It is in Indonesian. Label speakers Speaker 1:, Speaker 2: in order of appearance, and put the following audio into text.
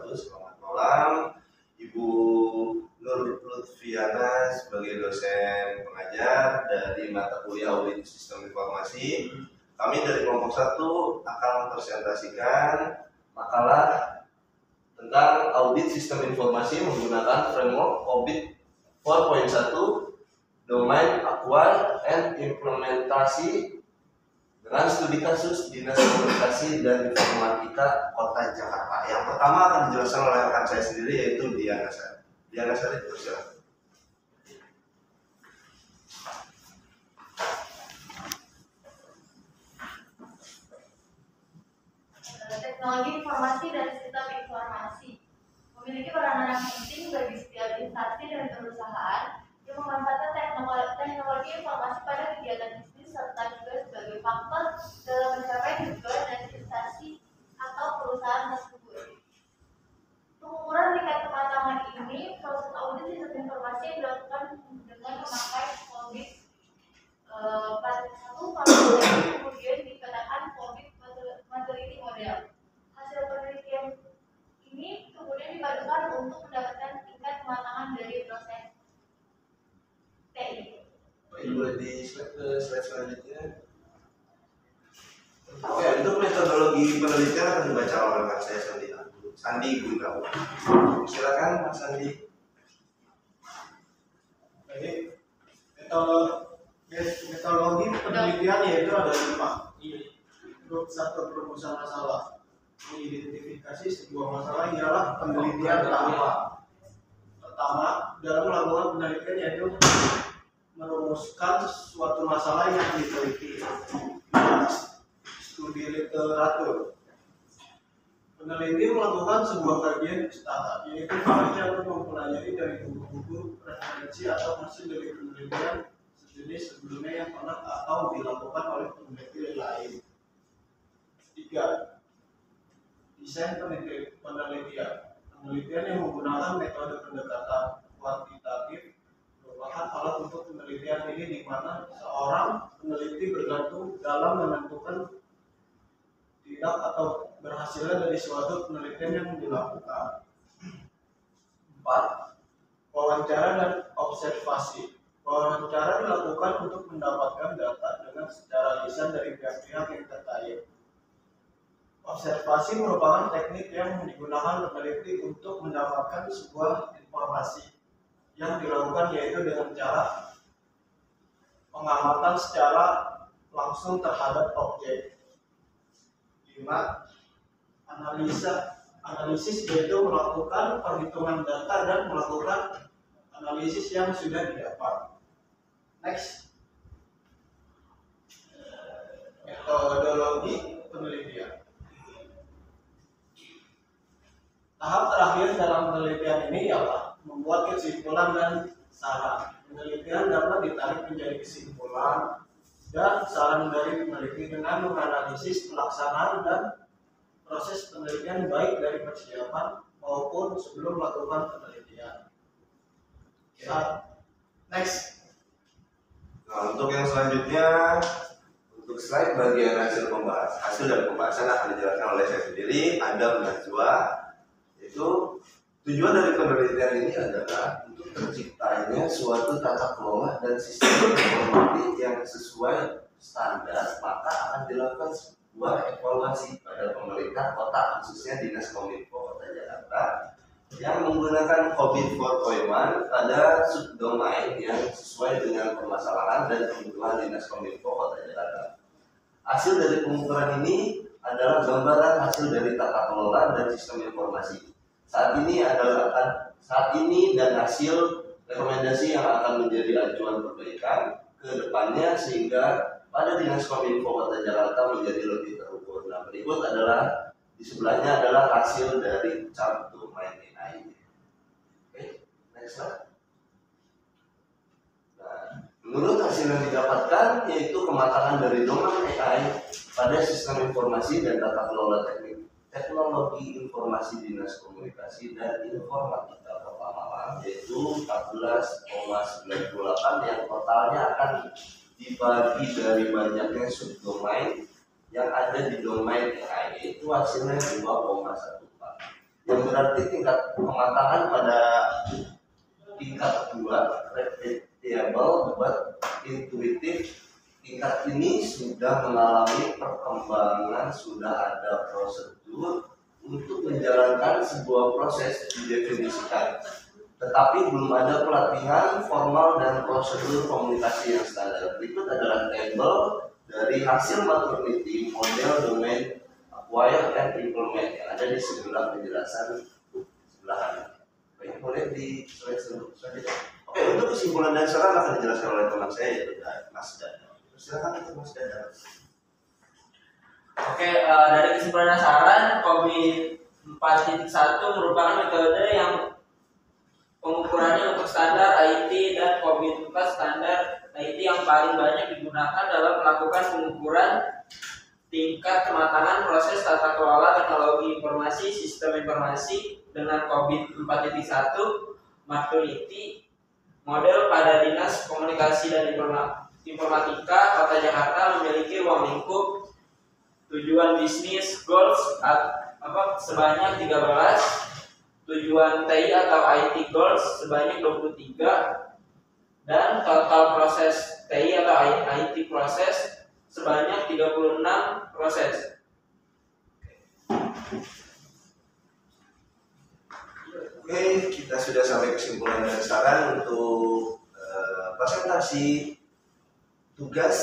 Speaker 1: Selamat malam, Ibu Nur Lutfiana sebagai dosen pengajar dari mata kuliah Audit Sistem Informasi. Kami dari kelompok 1 akan mempresentasikan makalah tentang audit sistem informasi menggunakan framework Audit 4.1 Domain Acquired and Implementasi dengan studi kasus Dinas Komunikasi dan Informatika Kota Jakarta. Yang pertama akan dijelaskan oleh rekan saya sendiri, yaitu Diana Sari. Diana Sari, silakan.
Speaker 2: Teknologi informasi dan sistem informasi memiliki peranan yang penting bagi setiap instansi dan perusahaan yang memanfaatkan teknologi informasi pada kegiatan bisnis serta juga sebagai faktor dalam mencapai tujuan dari instansi atau perusahaan tersebut. Pengukuran tingkat kematangan ini proses audit sistem informasi yang dilakukan dengan memakai audit 4.1 kemudian dikatakan audit maturity model. Hasil penelitian ini kemudian dipadukan untuk mendapatkan tingkat kematangan dari proses TI.
Speaker 1: Boleh di slide selanjutnya. Oke, untuk metodologi penelitian akan dibaca oleh rekan saya Sandi Gunawan. Silakan Mas Sandi.
Speaker 3: Jadi metodologi penelitian yaitu ada 5. Untuk satu perumusan masalah, mengidentifikasi sebuah masalah ialah penelitian tahap. Pertama, dalam melakukan penelitian yaitu merumuskan suatu masalah yang diteliti. Studi literatur. Peneliti melakukan sebuah kajian pustaka, yaitu membaca atau mempelajari dari buku-buku referensi atau hasil dari penelitian sejenis sebelumnya yang pernah atau dilakukan oleh peneliti lain. 3. Desain penelitian. Penelitian yang menggunakan metode pendekatan kuantitatif merupakan alat untuk penelitian ini di mana seorang peneliti bergantung dalam menentukan tidak atau berhasilnya dari suatu penelitian yang dilakukan. 4. Wawancara dan observasi. Wawancara dilakukan untuk mendapatkan data dengan secara lisan dari pihak-pihak yang terkait. Observasi merupakan teknik yang digunakan peneliti untuk mendapatkan sebuah informasi yang dilakukan yaitu dengan cara pengamatan secara langsung terhadap objek. 5. Analisis yaitu melakukan perhitungan data dan melakukan analisis yang sudah didapat. Next. Metodologi penelitian. Tahap terakhir dalam penelitian ini ialah membuat kesimpulan dan saran. Penelitian dapat ditarik menjadi kesimpulan dan saran dari peneliti dengan menganalisis pelaksanaan dan proses penelitian baik dari persiapan maupun sebelum melakukan penelitian. Next.
Speaker 1: Nah, untuk yang selanjutnya, untuk slide bagian hasil dari pembahasan akan dijelaskan oleh saya sendiri, Adam Najwa. Itu tujuan dari penelitian ini adalah untuk terciptanya suatu tata kelola dan sistem informasi yang sesuai standar, maka akan dilakukan sebuah evaluasi pada pemerintah kota, khususnya Dinas Kominfo Kota Jakarta, yang menggunakan COVID 4.1 pada subdomain yang sesuai dengan permasalahan dan kebutuhan Dinas Kominfo Kota Jakarta. Hasil dari pengukuran ini adalah gambaran hasil dari tata kelola dan sistem informasi. Saat ini dan hasil rekomendasi yang akan menjadi acuan perbaikan ke depannya sehingga pada Dinas Kominfo Kota Jakarta menjadi lebih terukur. Nah, berikut adalah di sebelahnya adalah hasil dari chart domain AI. Oke, next slide. Nah, menurut hasil yang didapatkan yaitu kematangan dari domain AI pada sistem informasi dan tata kelola teknologi informasi Dinas Komunikasi dan Informatika Kota Malang yaitu 14,98 yang totalnya akan dibagi dari banyaknya subdomain yang ada di domain AI, yaitu hasilnya 2,14. yang berarti tingkat kematangan pada tingkat kedua, repeatable but intuitif. Tingkat ini sudah mengalami perkembangan, sudah ada prosedur untuk menjalankan sebuah proses didefinisikan. Tetapi belum ada pelatihan formal dan prosedur komunikasi yang standar. Berikut adalah tabel dari hasil maternity model domain acquire and implement yang ada di sebelah penjelasan sebelah kanan. Baik, boleh di slide selanjutnya. Oke, untuk kesimpulan dan saran akan dijelaskan oleh teman saya yaitu Mas Dada. Silakan itu Mas Dada.
Speaker 4: Oke, dari kesimpulan dan saran, COVID 4.1 merupakan metode yang pengukurannya untuk standar IT dan COVID 4 standar IT yang paling banyak digunakan dalam melakukan pengukuran tingkat kematangan proses tata kelola teknologi informasi sistem informasi dengan COVID 4.1 maturity model pada Dinas Komunikasi dan Informatika Kota Jakarta memiliki ruang lingkup tujuan bisnis goals sebanyak 13, tujuan TI atau IT goals sebanyak 23, dan total proses TI atau IT proses sebanyak 36 proses.
Speaker 1: Oke, kita sudah sampai kesimpulan dan saran untuk presentasi tugas